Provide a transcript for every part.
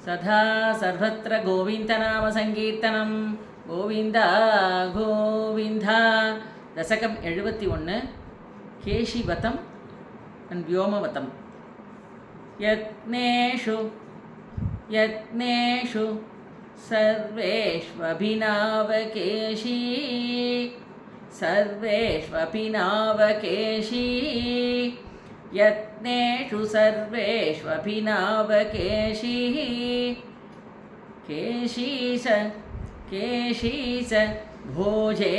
సదా సర్వత్ర గోవిందనామ సంకీర్తనం గోవింద గోవింద. దశకం 71 కేశివతం అండ్ వ్యోమవతం. యత్నేషు యత్నేషు సర్వేష్వభినవకేశీ సర్వేష్వభినవకేశీ యత్నేషు సర్వేష్వభినవకేశీ కేశీస కేశీస భోజే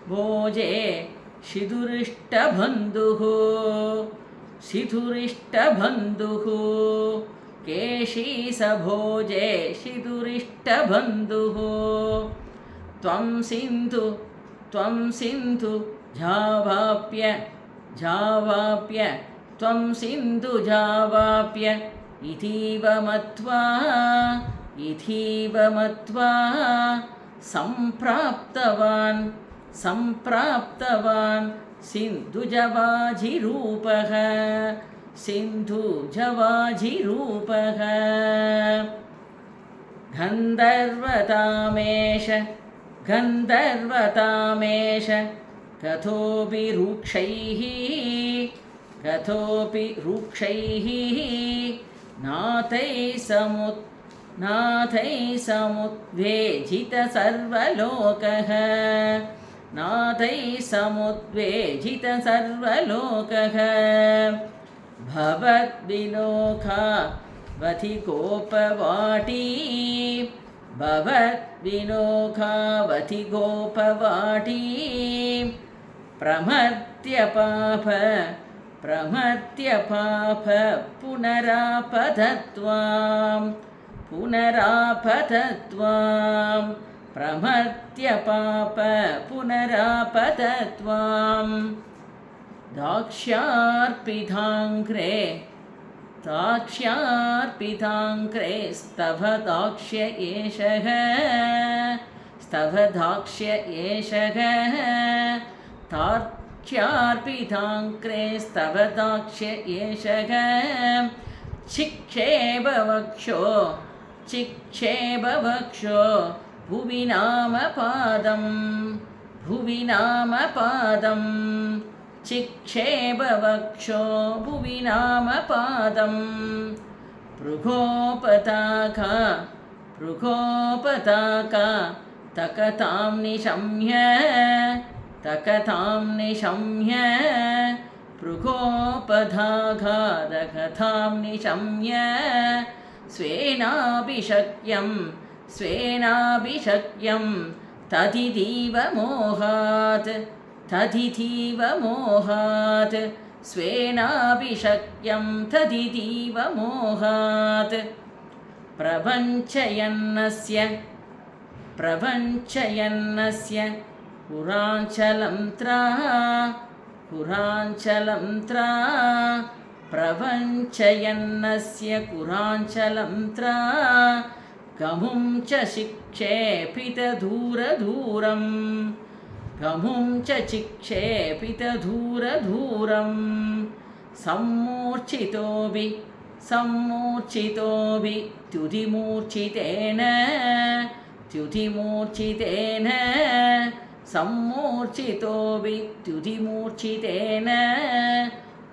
భోజే శిధురిష్టబంధుః శిధురిష్టబంధుః కేశీస భోజే శిధురిష్టబంధుః. త్వం సింధు జావాప్య జావాప్య త్వం సింధు జావాప్య ఇథీవ మత్వా సంప్రాప్తవాన్ సంప్రాప్తవాన్ సింధుజవాజిరూపః సింధుజవాజిరూపః. గంధర్వతామేష గంధర్వతామేష గతోపి రూక్షైః గతోపి రూక్షైః నాథైः సముద్వేజిత సర్వలోకః నాథైः సముద్వేజిత సర్వలోకః. భవద్వినోఖావతి గోపవాటీ భవద్వినోఖావతి గోపవాటీ ప్రమర్త్య పాప పునరాపదత్వాం పునరాపదత్వాం ప్రమర్త్య పాప పునరాపదత్వాం. దాక్ష్యార్పితాంగ్రే దాక్ష్యార్పితాంగ్రే స్తవ దాక్ష్య ఏషః స్తవ దాక్ష్య ఏషః తార్క్ష్యార్పితాంగ్రే స్తవ దాక్ష్య ఏషః. చిక్షేప వక్షో భువి నామ పాదం చిక్షేప వక్షో భువి నామ పాదం. పృగోపతాకా తకతాం నిశమ్య పృగోపధాఘాదకథాం నిశమ్య స్వేనాభిషక్యం తదితీవ మోహాత్ స్వేనాభిషక్యం తదితీవ మోహాత్. ప్రపంచయన్నస్య పురాంచలం త్రా ప్రపంచయన్నస్య పురాంచలం త్రా గముం చ చిక్షేపిత దూరం గముం చ చిక్షేపిత దూరం. సమ్మూర్ఛితోభి త్యుతిమూర్ఛితేన సమ్మూర్ఛితోభి త్యుతిమూర్ఛితేన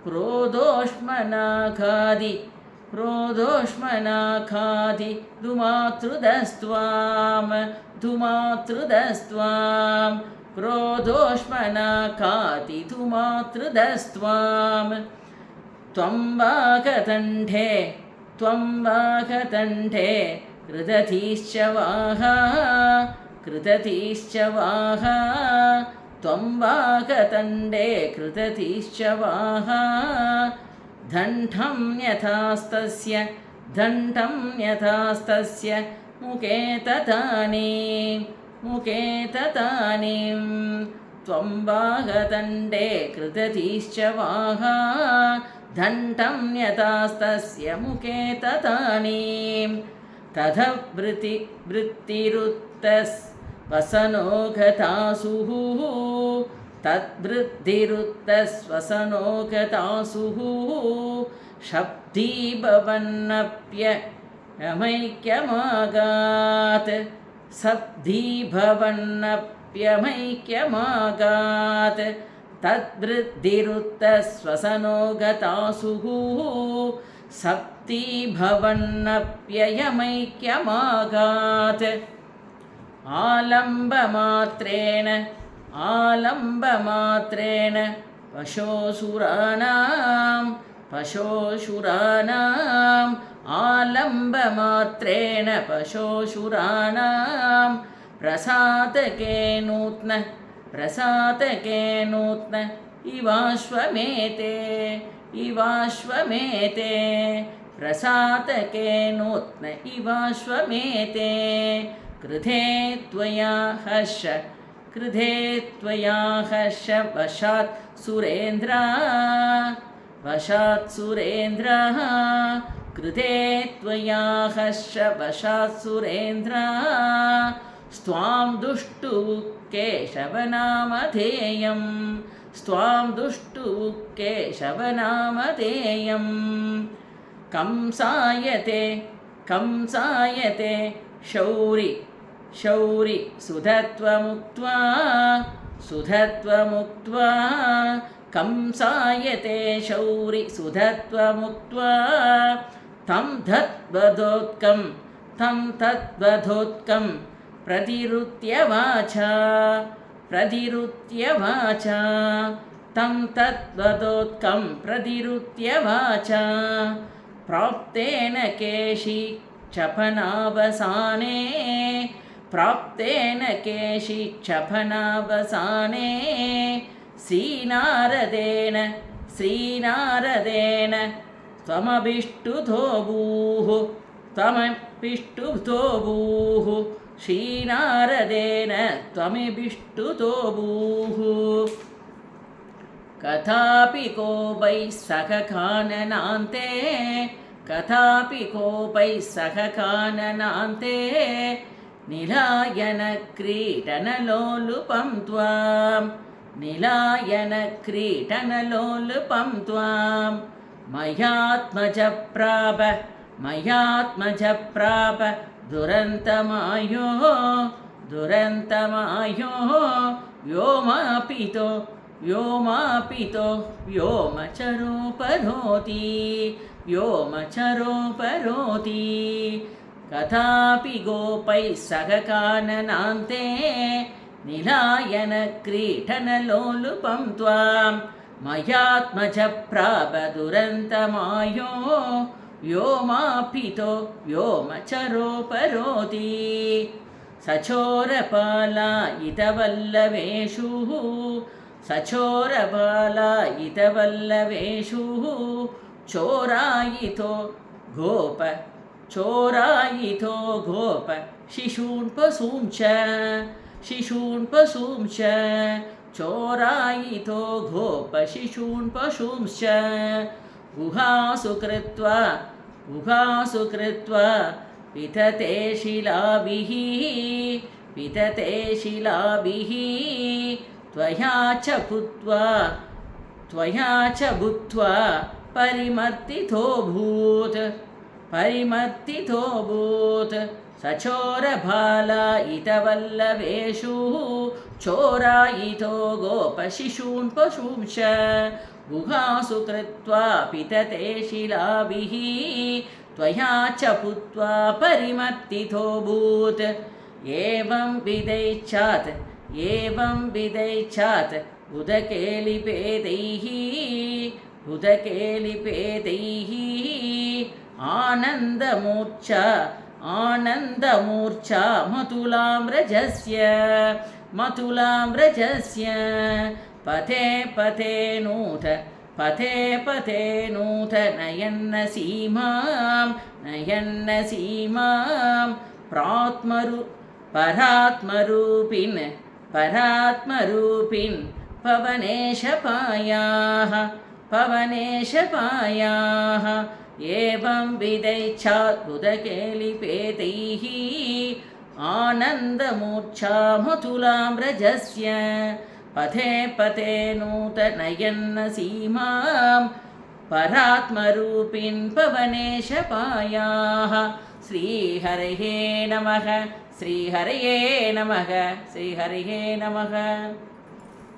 క్రోధోష్మనాఖాది దుమాతృదస్త్వాం క్రోధోష్మనాఖాది దుమాతృదస్త్వాం. త్వం వాగతంఠే కృదతీశ్చ వాహా త్వం వాగతండే కృదతీశ్చ వాహా. దంఠం యథాస్తస్య ముఖే తతానీం త్వం వాగతండే కృదతీశ్చ వాహా దంఠం యథాస్తస్య ముఖే తతానీం. తథ వృత్తిరుత్తస్వసనో గతాసుః తద్వృద్ధిరుత్తస్వసనో గతాసుః. శబ్దీభవన్నప్య यमैक्यमागात् सब्धीभवन्नप्यमैक्यमागात् तद्वृद्धिरुत्तस्वसनो गतासुः सप्तीभवन्नप्ययमैक्यमागात् आलम्बमात्रेण पशोऽसुराणाम् आलम्बमात्रेण पशोऽसुराणां प्रसादके नूत्न इवाश्वमेते प्रसादके नूत्न इवाश्वमेते कृधे त्वया हर्ष वशात् सुरेन्द्रः कृते त्वया हर्ष वशात् सुरेन्द्रः स्वां दुष्टु केशवनामधेयं कंसायते शौरि सुधत्वमुक्त्वा कंसायते शौरि सुधत्वमुक्त्वा तं तद्वधोत्कं प्रतिरुत्य वाचा तं तद्वधोत्कं प्रतिरुत्य वाचा प्राप्तेन केशिक्षपनावसाने श्रीनारदेन त्वमभिष्टुतो भूः श्रीनारदेन त्वमभिष्टुतो भूः कथापि कोपैः सह काननान्ते निलायनक्रीडनलोलुपं त्वां मयात्मजप्राप दुरन्तमायो व्योमापितो व्योमचरोपरोति कथापि गोपैः सह काननान्ते निलायनक्रीडनलोलुपं त्वां मयात्मजप्राप दुरन्तमायो व्योमापितो व्योमचरोपरोति सचोरपालायितवल्लवेषु चोरायितो गोप शिशून्पशूंश्च चोरायितो गोप शिशून्पशूंश्च गुहासु कृत्वा वितते शिलाभिः त्वया च भूत्वा परिमर्तितोऽभूत् सचोरभालायितवल्लवेषु चोरायितो गोपशिशून्पशूंश्च गुहासु कृत्वा पितते शिलाभिः त्वया च भूत्वा परिमर्तितोऽभूत् एवं विदैच्छात् उदकेलिपेदैः आनन्दमूर्च्छा मतुलाम्रजस्य पथे नूत नयन्न सीमां परात्मरूपिन् पवनेशपायाः एवं विदैच्छात् उदकेलिपेदैः आनन्दमूर्च्छा मतुलाम्रजस्य पथे नूत नयन्न सीमां परात्मरूपिन् पवनेशपायाः श्रीहरये नमः श्रीहरये नमः श्रीहरये नमः।